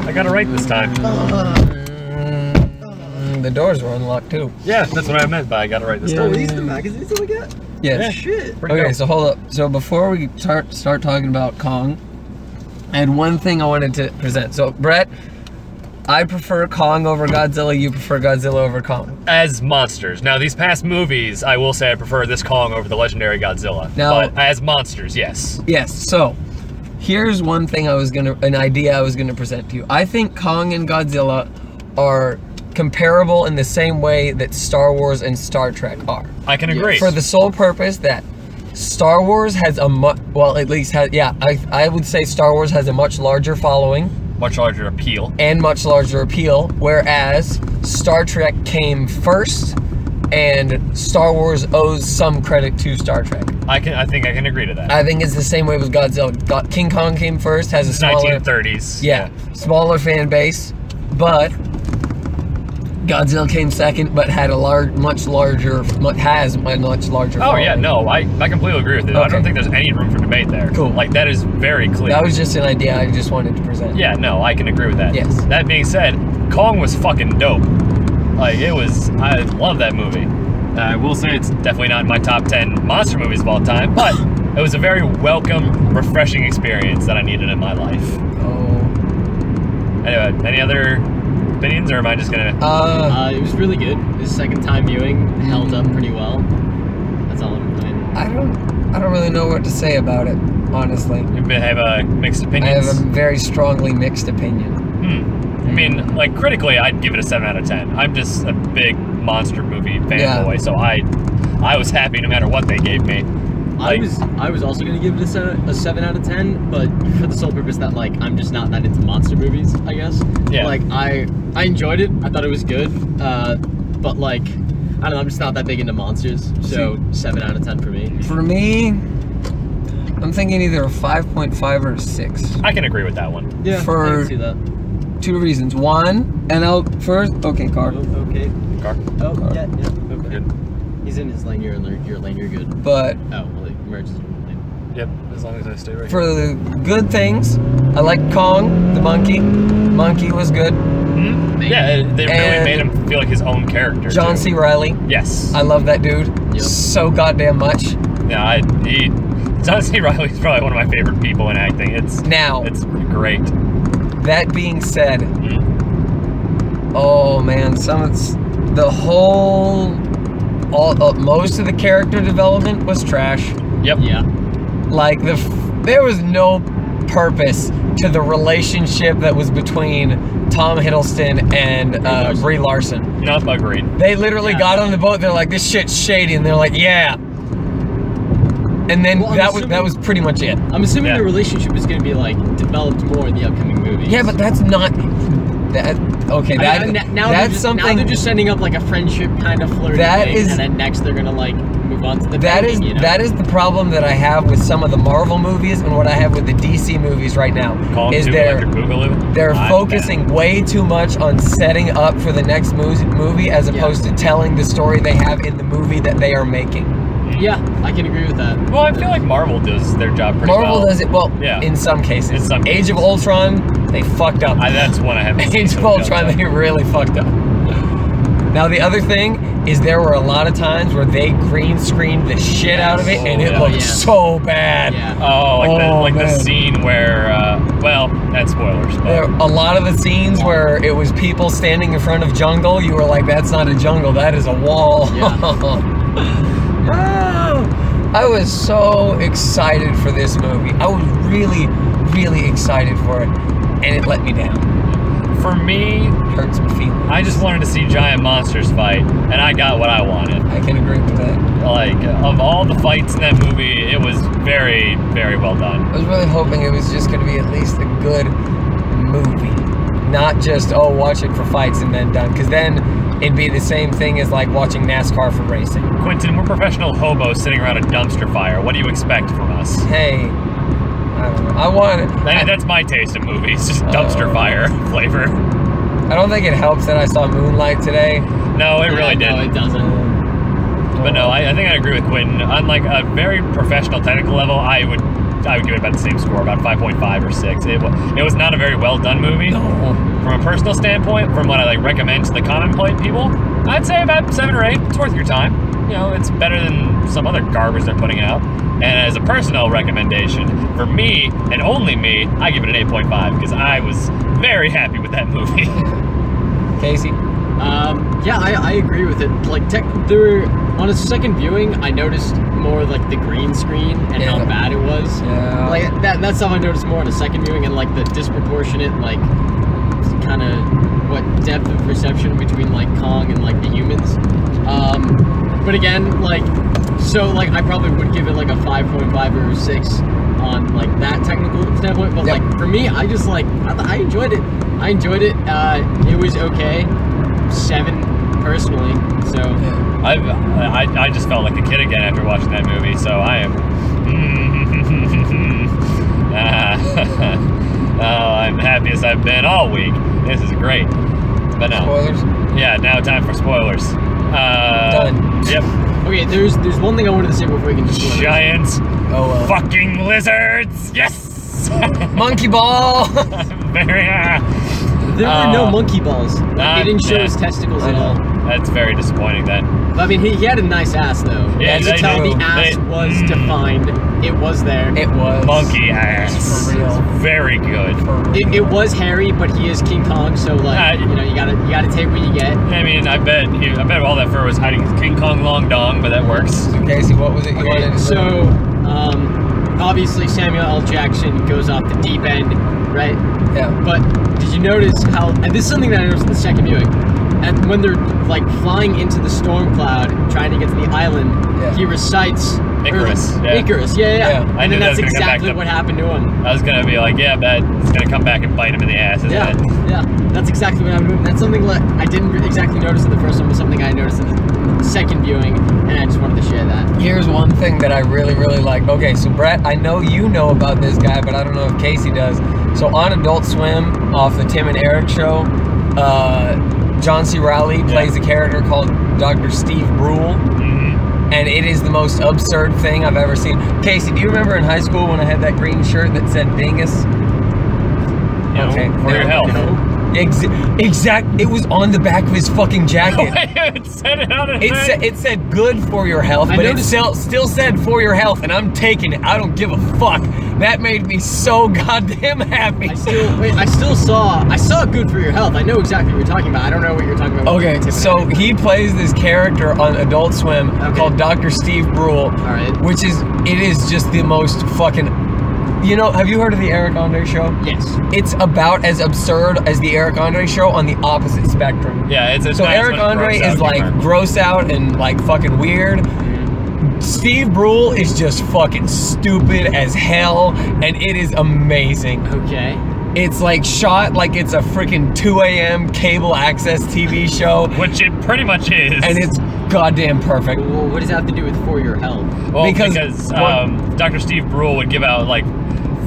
I got it right this time. The doors were unlocked too. Yeah, that's what I meant by I got it right this time. Are these the magazines that we got? Yes. Yeah. Shit. Okay, so hold up. So before we start talking about Kong, I had one thing I wanted to present. So Brett, I prefer Kong over Godzilla. You prefer Godzilla over Kong. As monsters. Now, these past movies, I will say I prefer this Kong over the legendary Godzilla. Now- but as monsters, yes. Yes. So here's one thing an idea I was gonna present to you. I think Kong and Godzilla are comparable in the same way that Star Wars and Star Trek are. I can agree. For the sole purpose that Star Wars has I would say Star Wars has a much larger following. Much larger appeal. And much larger appeal, whereas Star Trek came first, and Star Wars owes some credit to Star Trek. I think I can agree to that. I think it's the same way with Godzilla. King Kong came first, has a It's smaller, 1930s. yeah, smaller fan base, but Godzilla came second, but had a much larger Oh following. yeah, no, I completely agree with it. I Okay. don't think there's any room for debate there. Cool. Like, that is very clear. That was just an idea I just wanted to present. Yeah, no, I can agree with that. Yes. That being said, Kong was fucking dope. Like, I love that movie. I will say it's definitely not in my top 10 monster movies of all time, but it was a very welcome, refreshing experience that I needed in my life. Oh. Anyway, any other opinions, or am I just gonna... It was really good. His second time viewing held up pretty well. That's all I'm playing. I don't really know what to say about it, honestly. You have mixed I opinions? have a very strongly mixed opinion. I mean, like, critically, I'd give it a 7 out of 10. I'm just a big monster movie fanboy, so I was happy no matter what they gave me. Like, I was also gonna give it a 7 out of 10, but for the sole purpose that, like, I'm just not that into monster movies, I guess. Yeah. Like, I enjoyed it. I thought it was good. But like, I don't know. I'm just not that big into monsters. So 7 out of 10 for me. For me, I'm thinking either a 5.5 or a 6. I can agree with that one. Yeah, I For- can see that. 2 reasons. One, and I'll first. Okay, car. Oh, okay. Car. Oh, Car. yeah. Okay. Good. He's in his lane. You're in your lane. You're good. But Oh, well, it merges in your lane. Yep, as long as I stay right for the good things, I like Kong, the monkey. Monkey was good. here. Yeah, they really And made him feel like his own character. John too. C. Reilly. Yes. I love that dude. Yep. So goddamn much. Yeah, John C. Reilly's probably one of my favorite people in acting. It's Now, great. that being said, Mm. oh man, most of the character development was trash. Yep. Yeah. Like there was no purpose to the relationship that was between Tom Hiddleston and Brie Larson. Nope, agreed. They literally Yeah. got on the boat. They're like, "This shit's shady," and they're like, "Yeah." And then Well, I'm that assuming- was pretty much it. I'm assuming Yeah. the relationship is going to be like developed more in the upcoming movies. Yeah, but that's not that. Okay, now that's now they're just setting up like a friendship kind of flirty That thing, is- and then next they're gonna like move on to the That is dating, you know? that is the problem that I have with some of the Marvel movies and what I have with the DC movies right now. Call Is him Electric Boogaloo. they're I'm focusing way too much on setting up for the next movie as opposed to telling the story they have in the movie that they are making. Yeah, I can agree with that. Well, I feel like Marvel does their job pretty well. Marvel does it well, Yeah. in some cases. In some Age of Ultron, they fucked up. That's one I haven't seen. Age of Ultron, they really fucked up. Now the other thing is there were a lot of times where they green screened the shit out of it, and it Oh, looked yeah. so bad. Yeah. Oh, like the man. scene where, well, that's spoilers, but There, a lot of the scenes where it was people standing in front of jungle, you were like, that's not a jungle, that is a wall. I was so excited for this movie. I was really, really excited for it, and it let me down. for me, Hurts my feelings. I just wanted to see giant monsters fight, and I got what I wanted. I can agree with that. Like, of all the fights in that movie, it was very, very well done. I was really hoping it was just going to be at least a good movie. Not just, oh, watch it for fights and then done. Because then it'd be the same thing as like watching NASCAR for racing. Quentin, we're professional hobos sitting around a dumpster fire. What do you expect from us? Hey, I don't know. I want it. That's my taste of movies, just dumpster fire flavor. I don't think it helps that I saw Moonlight today. No, it really No, didn't. it doesn't. But no, I think I agree with Quentin. On like a very professional technical level, I would would give it about the same score, about 5.5 or 6. It was not a very well done movie. No. From a personal standpoint, from what I like recommend to the commonplace people, I'd say about 7 or 8. It's worth your time. You know, it's better than some other garbage they're putting out. And as a personal recommendation, for me, and only me, I give it an 8.5 because I was very happy with that movie. Casey? Yeah, I agree with it. Like, on a second viewing, I noticed more like the green screen and how bad it was. Yeah. Like that stuff I noticed more on a second viewing, and like the disproportionate, like, kind of what depth of perception between like Kong and like the humans. But again, like, so like I probably would give it like a 5.5 or 6 on like that technical standpoint. But like for me, I just like I enjoyed it. I enjoyed it. It was okay. 7 personally. So I just felt like a kid again after watching that movie. So I am. Oh, I'm happiest I've been all week. This is great. But no. Spoilers? Yeah, now time for spoilers. Done. Yep. Okay, there's one thing I wanted to say before we can just spoil it. Giant fucking lizards. Yes. Monkey ball! Very. There were no monkey balls. Like, they didn't show his testicles at all. That's very disappointing then. But, I mean, he had a nice ass though. Yeah, you could tell the ass was defined. It was there. It was. Monkey ass. For real. Very good. It was hairy, but he is King Kong, so like you know, you gotta take what you get. I mean, I bet all that fur was hiding his King Kong long dong, but that works. So Casey, what was it you wanted to say? So, obviously Samuel L. Jackson goes off the deep end, right? Yeah. But did you notice how? And this is something that I noticed in the second viewing. And when they're like flying into the storm cloud, trying to get to the island, he recites Icarus. Icarus, yeah. I And knew then that was that's gonna come back exactly to- what happened to him. I was gonna be like, yeah, bet it's gonna come back and bite him in the ass, isn't it? Yeah, that's exactly what happened to him. That's something that I didn't exactly notice in the first one, but something I noticed in the second viewing, and I just wanted to share that. Here's one thing that I really, really like. Okay, so Brett, I know you know about this guy, but I don't know if Casey does. So on Adult Swim, off the Tim and Eric show, John C. Reilly plays a character called Dr. Steve Brule. And it is the most absurd thing I've ever seen. Casey, do you remember in high school when I had that green shirt that said Dingus? No, for your health. Exact. It was on the back of his fucking jacket. It said it on it. It said good for your health, but it still said for your health, and I'm taking it. I don't give a fuck. That made me so goddamn happy. I saw good for your health. I know exactly what you're talking about. I don't know what you're talking about. Okay, so he plays this character on Adult Swim called Dr. Steve Brule, which is just the most fucking. You know, have you heard of the Eric Andre show? Yes. It's about as absurd as the Eric Andre show on the opposite spectrum. Yeah, it's so Eric Andre is like gross out and like fucking weird. Steve Brule is just fucking stupid as hell, and it is amazing. Okay. It's like shot like it's a freaking 2 a.m. cable access TV show. Which it pretty much is. And it's goddamn perfect. Well, what does that have to do with for your health? Well, because Dr. Steve Brule would give out like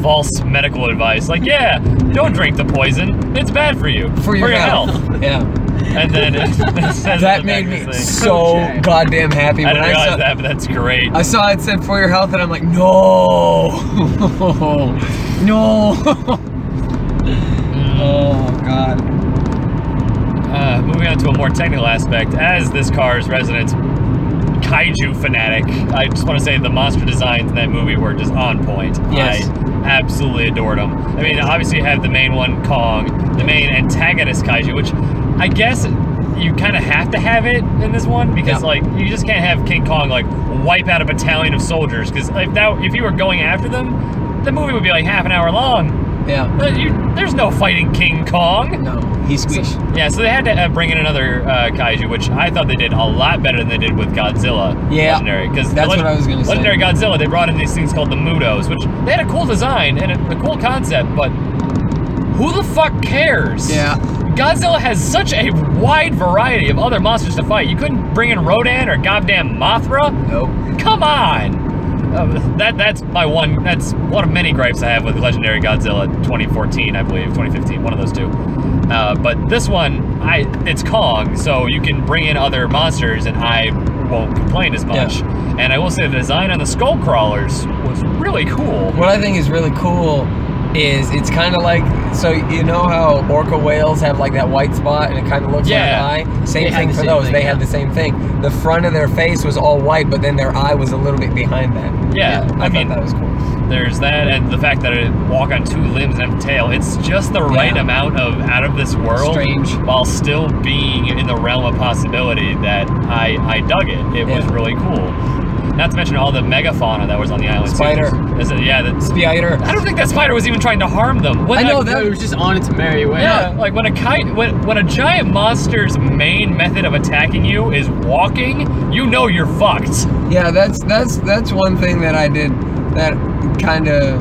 false medical advice. Like, yeah, don't drink the poison. It's bad for you. For your health. Yeah. And then it says that made me so goddamn happy. I didn't realize that, but that's great. I saw it said for your health, and I'm like, no, no. Oh God. Moving on to a more technical aspect, as this car's resident kaiju fanatic, I just want to say the monster designs in that movie were just on point. Yes. I absolutely adored them. I mean, obviously you have the main one, Kong, the main antagonist kaiju, which I guess you kind of have to have it in this one because like you just can't have King Kong like wipe out a battalion of soldiers, because if you were going after them, the movie would be like half an hour long. Yeah. There's no fighting King Kong. No, he's squeash. So they had to bring in another kaiju, which I thought they did a lot better than they did with Godzilla. Yeah, Legendary, because that's what I was gonna say. Legendary Godzilla, they brought in these things called the Mutos, which they had a cool design and a cool concept, but who the fuck cares? Yeah. Godzilla has such a wide variety of other monsters to fight. You couldn't bring in Rodan or goddamn Mothra? Nope. Come on! That's one of many gripes I have with Legendary Godzilla 2014, I believe, 2015, one of those two. But this one, it's Kong, so you can bring in other monsters, and I won't complain as much. And I will say the design on the skull crawlers was really cool. What I think is really cool is it's kind of like, so you know how orca whales have like that white spot and it kind of looks like an eye? Same thing for those. They had the same thing. The front of their face was all white, but then their eye was a little bit behind that. Yeah, I mean, thought that was cool. There's that, and the fact that it walk on 2 limbs and have a tail. It's just the right amount of out of this world, strange, while still being in the realm of possibility that I dug it. It was really cool. Not to mention all the megafauna that was on the island. Spider. The spider. I don't think that spider was even trying to harm them. I know that it was just on its merry way. Yeah, like when a giant monster's main method of attacking you is walking, you know you're fucked. Yeah, that's one thing that I did that kind of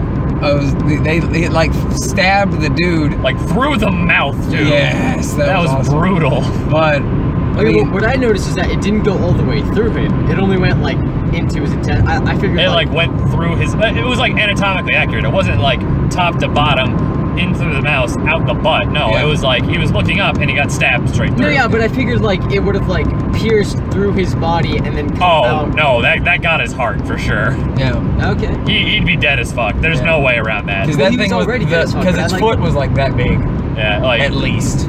they like stabbed the dude like through the mouth, dude. Yes, that was awesome. Brutal. But I mean, what I noticed is that it didn't go all the way through him. It only went like into his intent. I figured it like went through his. It was like anatomically accurate. It wasn't like top to bottom, in through the mouth, out the butt. No, it was like he was looking up and he got stabbed straight through. No, yeah, but I figured like it would have like pierced through his body and then come out. Oh no, that got his heart for sure. Yeah. Okay. He'd be dead as fuck. There's no way around that. Because that thing was already because its foot was like that big. Yeah, like at least.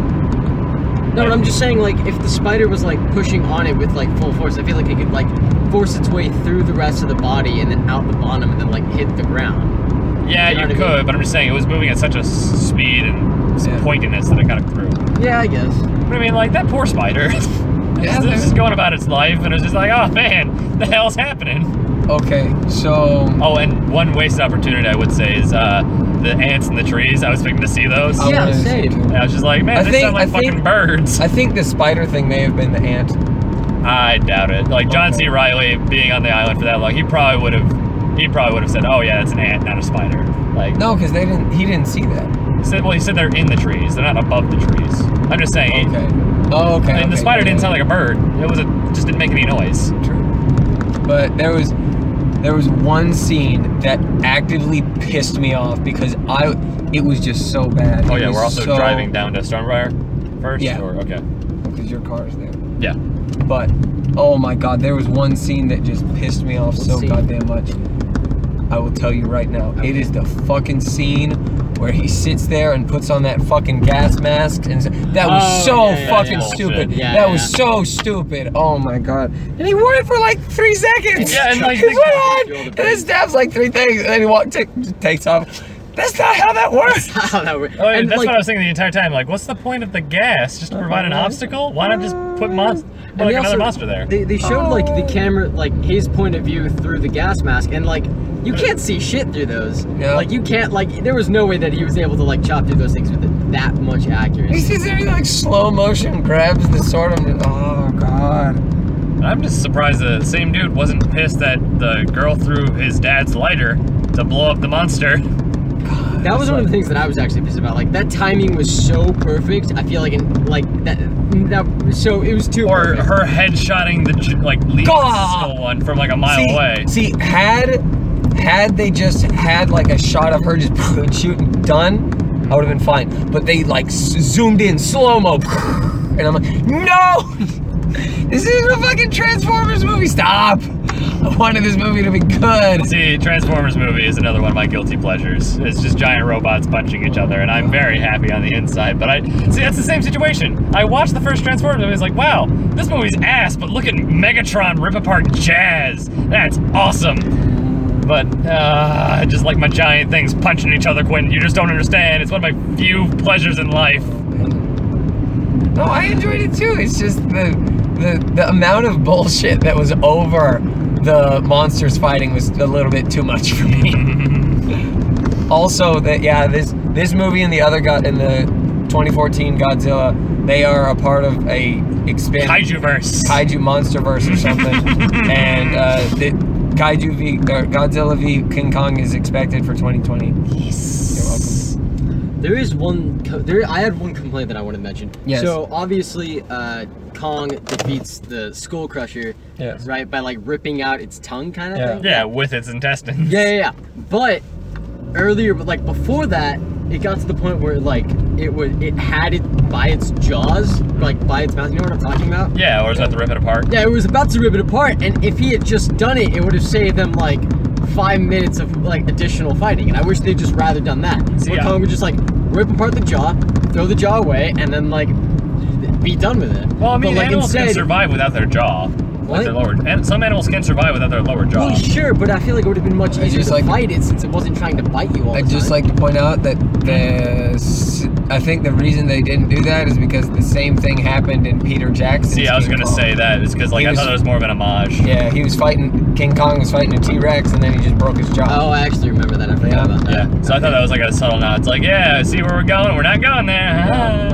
No, but I'm just saying, like, if the spider was, like, pushing on it with, like, full force, I feel like it could, like, force its way through the rest of the body and then out the bottom and then, like, hit the ground. Yeah, you could, but I'm just saying it was moving at such a speed and pointiness that it got it through. Yeah, I guess. But I mean, like, that poor spider. It's just going about its life, and it's just like, oh, man, the hell's happening? Okay, so... Oh, and one wasted opportunity, I would say, is the ants in the trees. I was expecting to see those. Yeah, same. I was just like, man, they sound like fucking birds. I think the spider thing may have been the ant. I doubt it. Like, John C. Reilly being on the island for that long, he probably would have said, oh, yeah, it's an ant, not a spider. Like, no, because he didn't see that. He said they're in the trees. They're not above the trees. I'm just saying. Okay. Oh, okay. And the spider didn't sound like a bird. Just didn't make any noise. True. But there was one scene that actively pissed me off because it was just so bad. Oh yeah, we're also driving down to Stonebriar first? Yeah. Okay. Because your car's there. Yeah. But, oh my god, there was one scene that just pissed me off so goddamn much. I will tell you right now. Okay. It is the fucking scene where he sits there and puts on that fucking gas mask, and that was fucking stupid. Yeah, that was so stupid. Oh my god. And he wore it for like 3 seconds. Yeah, and like he went on, and then stabs like 3 things, and then he takes off. That's not how that works. That's not how that works. Oh, and that's what I was thinking the entire time. Like, what's the point of the gas? Just to provide an obstacle? Why not just put another monster there? They showed like the camera, like his point of view through the gas mask, and like you can't see shit through those. Yeah. Like you can't there was no way that he was able to like chop through those things with that much accuracy. He sits there, he like slow motion grabs the sword. Oh god. I'm just surprised the same dude wasn't pissed that the girl threw his dad's lighter to blow up the monster. That was one of the things that I was actually pissed about. Like, that timing was so perfect. I feel like, so it was too Or perfect. her headshotting the, lead skull one from, like, a mile away. See, had they just had, like, a shot of her just shooting done, I would have been fine. But they, like, zoomed in, slow-mo, and I'm like, no! This isn't a fucking Transformers movie, stop! I wanted this movie to be good. See, Transformers movie is another one of my guilty pleasures. It's just giant robots punching each other, and I'm very happy on the inside. But see, that's the same situation. I watched the first Transformers movie, I was like, wow, this movie's ass, but look at Megatron rip apart Jazz. That's awesome. But I just like my giant things punching each other, Quentin. You just don't understand. It's one of my few pleasures in life. No, I enjoyed it too. It's just the amount of bullshit that was over the monsters fighting was a little bit too much for me. Also, this movie and the other in the 2014 Godzilla, they are a part of a expanded Kaiju-verse. Kaiju Monsterverse or something. And the Godzilla v King Kong is expected for 2020. Yes. You're welcome. There is one. I had one complaint that I want to mention. Yes. So obviously, Kong defeats the Skull Crusher, yes, right, by like ripping out its tongue, kind of thing. Yeah, with its intestines. Yeah. But earlier, like before that, it got to the point where like it had it by its jaws, like by its mouth. You know what I'm talking about? Yeah, or was that to rip it apart? Yeah, it was about to rip it apart, and if he had just done it, it would have saved them like 5 minutes of like additional fighting. And I wish they'd just rather done that. See, Where yeah. Kong would just like rip apart the jaw, throw the jaw away, and then like be done with it. Well, I mean, But, like, animals can instead- survive without their jaw. What? Their lower, and some animals can survive without their lower jaw. Well, sure, but I feel like it would have been much I easier just to like- fight it since it wasn't trying to bite you all the I'd time. just like to point out that I think the reason they didn't do that is because the same thing happened in Peter Jackson's See, I was King gonna Kong. say that. It's because like He I was- thought it was more of an homage. Yeah, he was fighting, King Kong was fighting a T-Rex, and then he just broke his jaw. Oh, I actually remember that. I forgot Yeah. about that. Yeah. So I thought that was like a subtle nod. It's like, yeah, see where we're going. We're not going there. Yeah.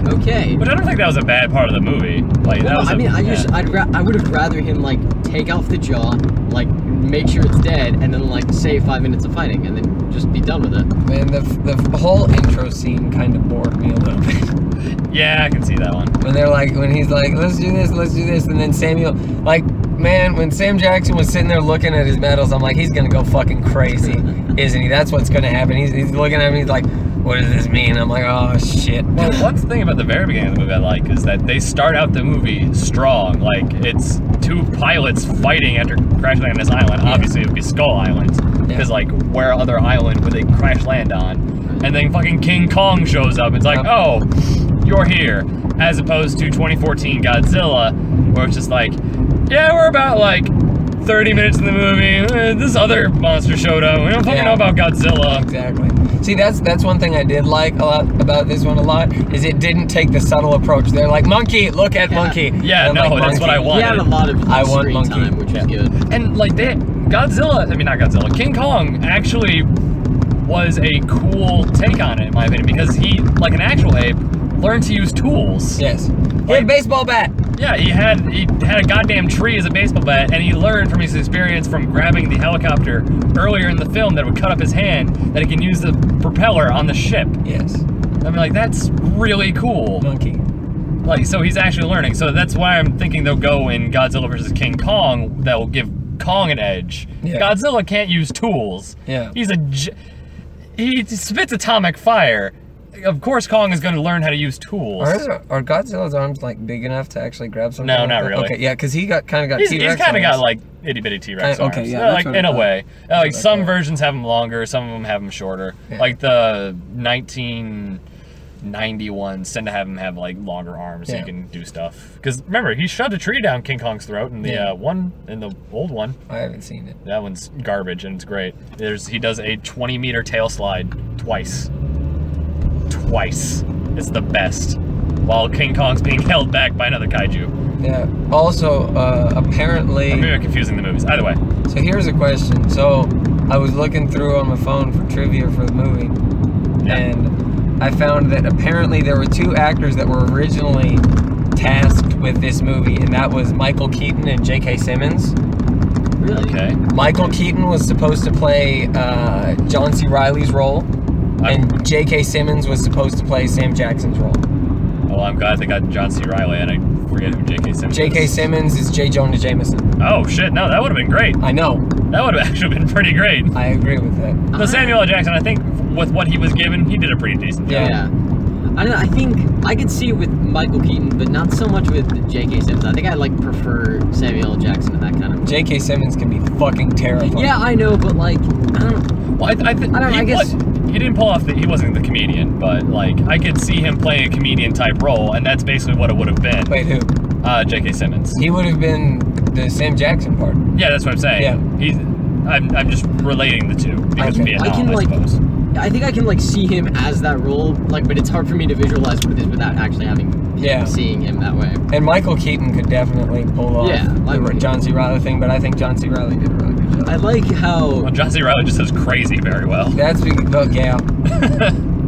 Okay. But I don't think that was a bad part of the movie. Like that Well, was. I mean, yeah. I would have rather him like take off the jaw, like make sure it's dead, and then like save 5 minutes of fighting, and then just be done with it. Man, the whole intro scene kind of bored me a little bit. Yeah, I can see that one. When he's like, let's do this, and then Samuel, like, man, when Sam Jackson was sitting there looking at his medals, I'm like, he's gonna go fucking crazy, isn't he? That's what's gonna happen. He's looking at me, he's like, what does this mean? I'm like, oh shit. Well, one thing about the very beginning of the movie I like is that they start out the movie strong. Like, it's two pilots fighting after crash landing on this island. Yeah. Obviously, it would be Skull Island. Because, like, where other island would they crash land on? And then fucking King Kong shows up. It's like, oh, you're here. As opposed to 2014 Godzilla, where it's just like, yeah, we're about, like, 30 minutes in the movie. This other monster showed up. We don't fucking know about Godzilla. Exactly. See, that's one thing I did like a lot about this one is it didn't take the subtle approach. They're like, monkey, look at monkey. Yeah, And no, I'm like, that's what I monkey. want. He had a lot of I want screen monkey. time, which was good. And like Godzilla, I mean not Godzilla, King Kong actually was a cool take on it in my opinion because he, like an actual ape, learned to use tools. Yes. He had a baseball bat. Yeah, he had a goddamn tree as a baseball bat, and he learned from his experience from grabbing the helicopter earlier in the film that would cut up his hand that he can use the propeller on the ship. Yes. I mean, like that's really cool. Monkey. Like, so he's actually learning. So that's why I'm thinking they'll go in Godzilla versus King Kong. That will give Kong an edge. Yeah. Godzilla can't use tools. Yeah. He spits atomic fire. Of course, Kong is going to learn how to use tools. Are Godzilla's arms like big enough to actually grab something? No, like not that? really. Okay, yeah, because he kind of got He's T-Rex kind of got arms. like itty bitty T-Rex Okay, arms. yeah, that's like what I in a thought. way. That's Like what I some thought. versions have them longer, some of them have them shorter. Yeah. Like the 1991 tend to have him have like longer arms so Yeah. you can do stuff. Because remember, he shoved a tree down King Kong's throat in the Yeah. the old one. I haven't seen it. That one's garbage and it's great. He does a 20-meter tail slide twice. It's the best. While King Kong's being held back by another kaiju. Yeah. Also, apparently. Maybe I'm confusing the movies. Either way. So here's a question. So I was looking through on my phone for trivia for the movie, Yeah. and I found that apparently there were two actors that were originally tasked with this movie, and that was Michael Keaton and J.K. Simmons. Really? Okay. Michael Keaton was supposed to play John C. Reilly's role, and J.K. Simmons was supposed to play Sam Jackson's role. Oh, I'm glad they got John C. Reilly, and I forget who J.K. Simmons J.K. is. Simmons is J. Jonah Jameson. Oh, shit. No, that would have been great. I know. That would have actually been pretty great. I agree with that. The Samuel L. Jackson, I think, with what he was given, he did a pretty decent job. Yeah. Yeah. I don't know, I think I could see it with Michael Keaton, but not so much with J.K. Simmons. I think I like prefer Samuel L. Jackson in that kind of. J.K. Simmons can be fucking terrifying. Yeah, I know, but like, I don't. Well, I don't know, I guess- he didn't pull off he wasn't the comedian, but, like, I could see him playing a comedian-type role, and that's basically what it would have been. Wait, who? J.K. Simmons. He would have been the Sam Jackson part. Yeah, that's what I'm saying. Yeah. I'm just relating the two, because Okay. Vietnam, I can, like- suppose. I think I can like see him as that role, like, but it's hard for me to visualize what it is without actually having seeing him that way. And Michael Keaton could definitely pull off Yeah, like- the John C. Reilly thing, but I think John C. Reilly did a really good job. I like how Well, John C. Reilly just does crazy very well. That's because, oh, yeah.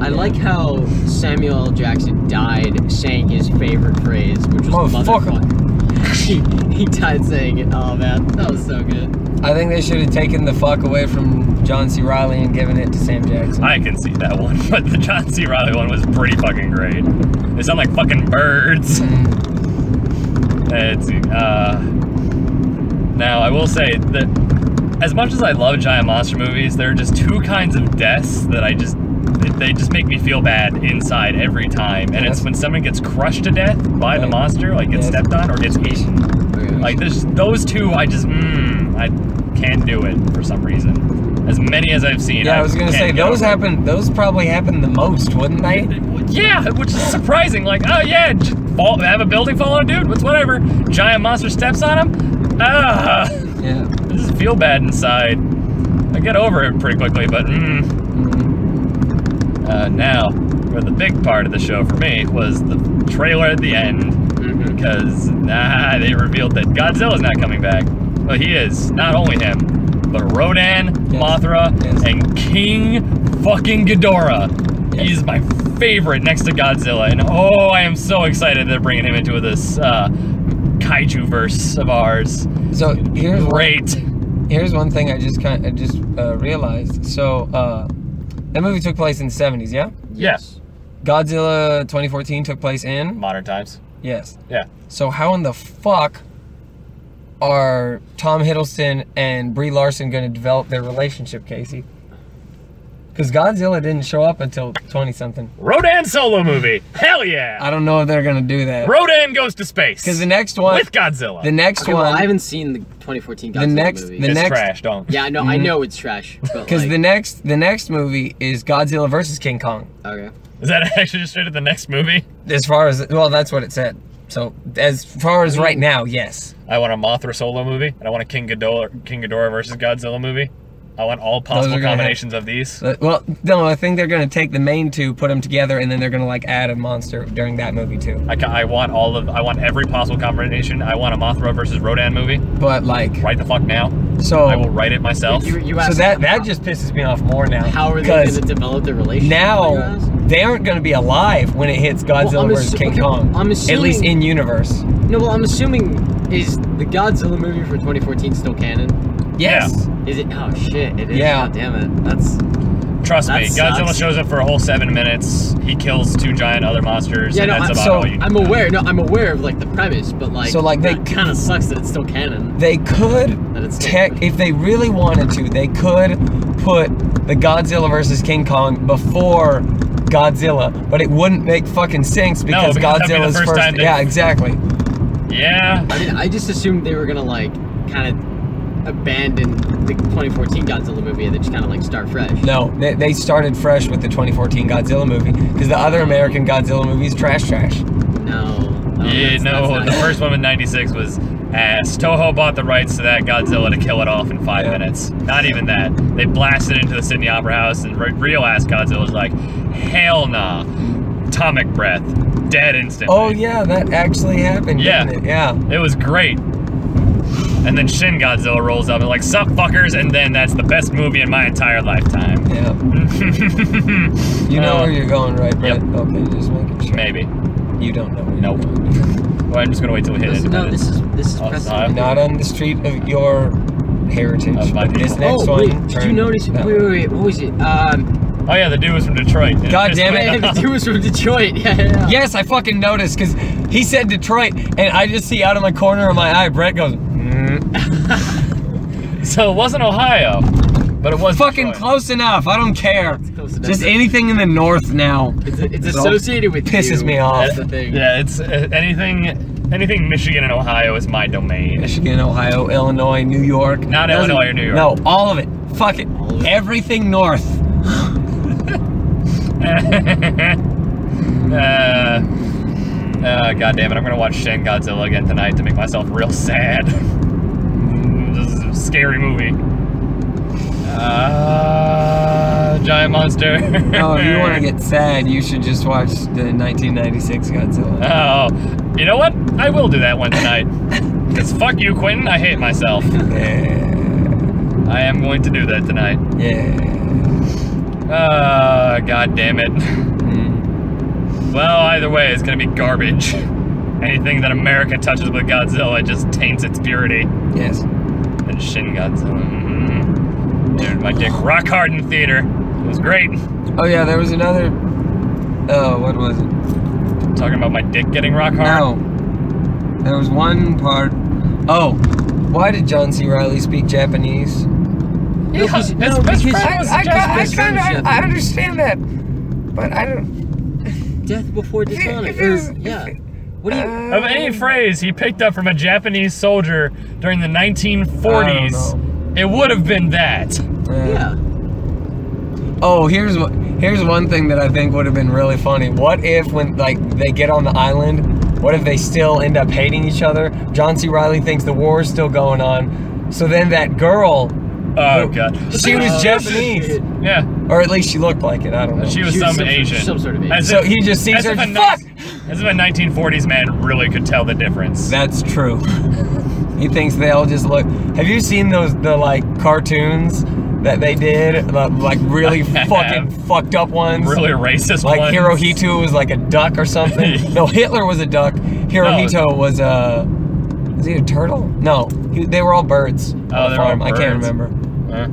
I like how Samuel L. Jackson died saying his favorite phrase, which was Motherfucker. he died saying it. Oh man, that was so good. I think they should have taken the fuck away from John C. Reilly and given it to Sam Jackson. I can see that one, but the John C. Reilly one was pretty fucking great. They sound like fucking birds. Let's see. Now, I will say that as much as I love giant monster movies, there are just two kinds of deaths that I just they just make me feel bad inside every time. And it's when someone gets crushed to death by the monster, like gets stepped on or gets eaten. Like those two, I can't do it for some reason. As many as I've seen. Yeah, I was gonna say those probably happen the most, wouldn't they? Yeah, which is surprising. Like, oh yeah, have a building fall on a dude. Whatever. Giant monster steps on him. Yeah. I just feel bad inside. I get over it pretty quickly, but now, for the big part of the show for me was the trailer at the end, because they revealed that Godzilla's not coming back. Well, he is. Not only him, but Rodan, Mothra, and King fucking Ghidorah. He's my favorite next to Godzilla, and oh, I am so excited they're bringing him into this kaiju verse of ours. So here's great. Here's one thing I just realized. So that movie took place in the 70s, yeah? Yes. Godzilla 2014 took place in modern times. Yes. Yeah. So how in the fuck are Tom Hiddleston and Brie Larson going to develop their relationship, Casey? Because Godzilla didn't show up until 20-something. Rodan solo movie. Hell yeah. I don't know if they're going to do that. Rodan goes to space. Because the next one... with Godzilla. The next one... Well, I haven't seen the 2014 Godzilla movie. It's trash, don't. Yeah, I know it's trash. Because the next movie is Godzilla versus King Kong. Okay. Is that actually just straight to the next movie? As far as... Well, that's what it said. So, as far as right now, yes. I want a Mothra solo movie, and I want a King Ghidorah versus Godzilla movie. I want all possible combinations of these. Well, no, I think they're going to take the main two, put them together, and then they're going to like add a monster during that movie too. I want every possible combination. I want a Mothra versus Rodan movie. But like, right the fuck now. So I will write it myself. So that just pisses me off more now. How are they going to develop their relationship? Now they aren't going to be alive when it hits Godzilla versus King Kong. I'm assuming, at least in universe. No, well, I'm assuming is the Godzilla movie from 2014 still canon? Yes. Yeah. Is it? Oh shit! It is. Yeah. God damn it! That's. Trust me, Godzilla shows up for a whole 7 minutes. He kills 2 giant other monsters. Yeah, and no, that's about all you need. I'm aware. No, I'm aware of like the premise, but like, so like that kind of sucks that it's still canon. They could, if they really wanted to, they could put the Godzilla versus King Kong before Godzilla, but it wouldn't make fucking sense because Godzilla's that'd be the first time. Yeah, exactly. Yeah. I mean, I just assumed they were gonna like kind of abandon the 2014 Godzilla movie and then just kind of like start fresh. No, they started fresh with the 2014 Godzilla movie because the other American Godzilla movie is trash. No. The first one in '96 was ass. Toho bought the rights to that Godzilla to kill it off in 5 minutes. Not even that. They blasted into the Sydney Opera House and real ass Godzilla was like, hell nah. Atomic breath. Dead instantly. Oh yeah, that actually happened, didn't it? Yeah. It was great. And then Shin Godzilla rolls up and like, sup fuckers, and then that's the best movie in my entire lifetime. Yeah. You know where you're going, right, Brett? Yep. Okay, just making sure. Maybe. You don't know where you're Nope. going. Well, I'm just gonna wait till we hit it. No, this is precedent. Not on the street of your heritage. But this next wait, one. did you notice? Wait, what was it? Oh yeah, the dude was from Detroit. God damn it. The dude was from Detroit. Yeah. Yes, I fucking noticed because he said Detroit, and I just see out of my corner of my eye, Brett goes, So it wasn't Ohio, but it was fucking Detroit. close enough. I don't care. Close enough. Just anything in the north now. It's associated with pisses you. me off. That's the thing. Yeah, it's anything Michigan and Ohio is my domain. Michigan, Ohio, Illinois, New York. Not Illinois or New York. No, all of it. Fuck it. All of it. Everything north. God damn it, I'm gonna watch Shin Godzilla again tonight to make myself real sad. This is a scary movie. Giant monster. No, if you want to get sad, you should just watch the 1996 Godzilla. Oh, you know what? I will do that one tonight. Because fuck you, Quentin, I hate myself. Yeah. I am going to do that tonight. Yeah. God damn it. Well, either way, it's gonna be garbage. Anything that America touches with Godzilla just taints its purity. Yes. And Shin Godzilla. Dude, my dick rock hard in the theater. It was great. Oh yeah, there was another. Oh, what was it? Talking about my dick getting rock hard? No. There was one part. Oh, why did John C. Reilly speak Japanese? His best friend was Jeff's best friend. I understand that, but I don't. Death before dishonor. What do you? Of any phrase he picked up from a Japanese soldier during the 1940s, it would have been that. Yeah. Oh, here's one thing that I think would have been really funny. What if when they get on the island, what if they still end up hating each other? John C. Reilly thinks the war is still going on, so then that girl. Oh god. She was Japanese. Yeah. Or at least she looked like it. I don't know. She was some Asian. Some sort of Asian. As So if- he just sees as her. if a Fuck. As if a 1940s man really could tell the difference. That's true. He thinks they all just look. Have you seen the cartoons that they did? Like really fucking fucked up ones. Really racist Like ones. Hirohito was like a duck or something. No, Hitler was a duck. Hirohito was a. Is he a turtle? No, they were all birds. On Oh, the they're all farm. I can't birds. remember. Huh?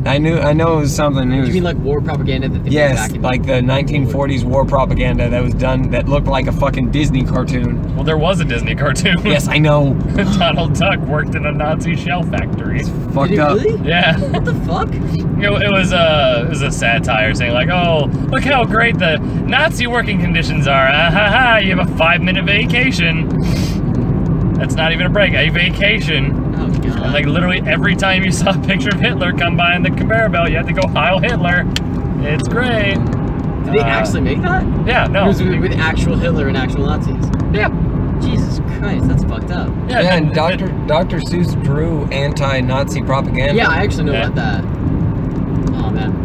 I know it was something. It was, You mean like war propaganda that they did yes, back in like the 1940s war propaganda that was done that looked like a fucking Disney cartoon. Well, there was a Disney cartoon. Yes, I know. Donald Duck worked in a Nazi shell factory. Fucked Did it up. really? Yeah. What the fuck? It was a satire saying like, oh, look how great the Nazi working conditions are. Ah, ha, ha, you have a 5-minute vacation. That's not even a break, a vacation. Oh god. And like literally every time you saw a picture of Hitler come by in the conveyor belt, you had to go Heil Hitler. It's great. Did they actually make that? Yeah, no. Or was it with actual Hitler and actual Nazis? Yeah. Jesus Christ, that's fucked up. Yeah, Yeah, and no, Dr. Seuss drew anti-Nazi propaganda. Yeah, I actually know Yeah. about that. Oh man.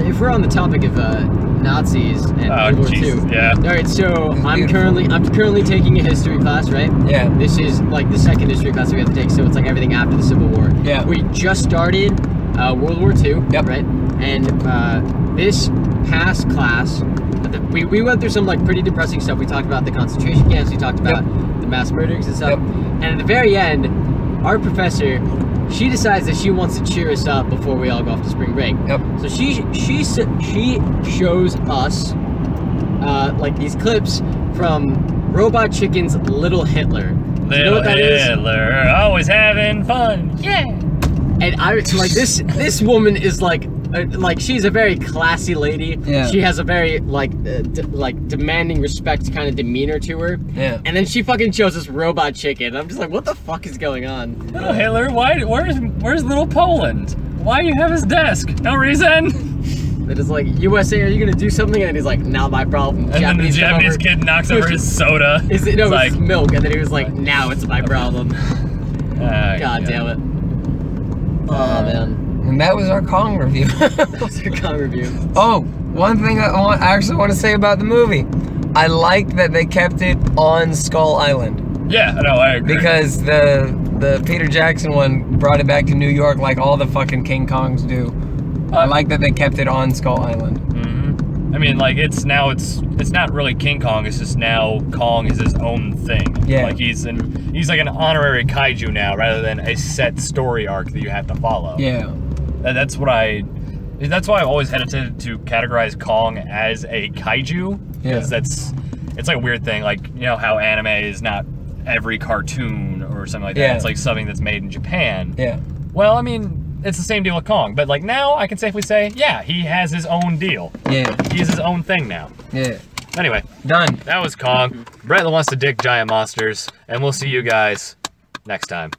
If we're on the topic of Nazis and Oh, World War Jesus, II. yeah. All right, so I'm beautiful. currently taking a history class, right? Yeah. This is like the second history class we have to take, so it's like everything after the Civil War. Yeah. We just started World War II, Yep. right? And this past class, we went through some like pretty depressing stuff. We talked about the concentration camps. We talked about the mass murderings and stuff. Yep. And at the very end, our professor, she decides that she wants to cheer us up before we all go off to spring break. Yep. So she shows us like these clips from Robot Chicken's Little Hitler. Do you know Little what that is? Hitler, always having fun. Yeah. And I like this woman is like she's a very classy lady. Yeah. She has a very like demanding respect kind of demeanor to her. Yeah. And then she fucking shows us Robot Chicken. I'm just like, what the fuck is going on? Little Hitler, where's little Poland? Why do you have his desk? No reason. It is like, USA, are you gonna do something? And he's like, not my problem. And then the come Japanese over. kid knocks over his soda. No, It's it's like, milk. And then he was like, now it's my problem. God damn it. Oh man. And that was our Kong review. That's your con review. Oh, one thing I actually want to say about the movie. I like that they kept it on Skull Island. Yeah, no, I agree. Because the Peter Jackson one brought it back to New York like all the fucking King Kongs do. I like that they kept it on Skull Island. Mhm. I mean, like it's not really King Kong. It's just now Kong is his own thing. Yeah. Like he's like an honorary kaiju now, rather than a set story arc that you have to follow. Yeah. That's why I've always hesitated to categorize Kong as a kaiju. Yeah. Because it's like a weird thing. Like, you know how anime is not every cartoon or something like that. Yeah. It's like something that's made in Japan. Yeah. Well, I mean, it's the same deal with Kong. But like now I can safely say, yeah, he has his own deal. Yeah. He's his own thing now. Yeah. Anyway, Done. that was Kong. Brett wants to dick giant monsters, and we'll see you guys next time.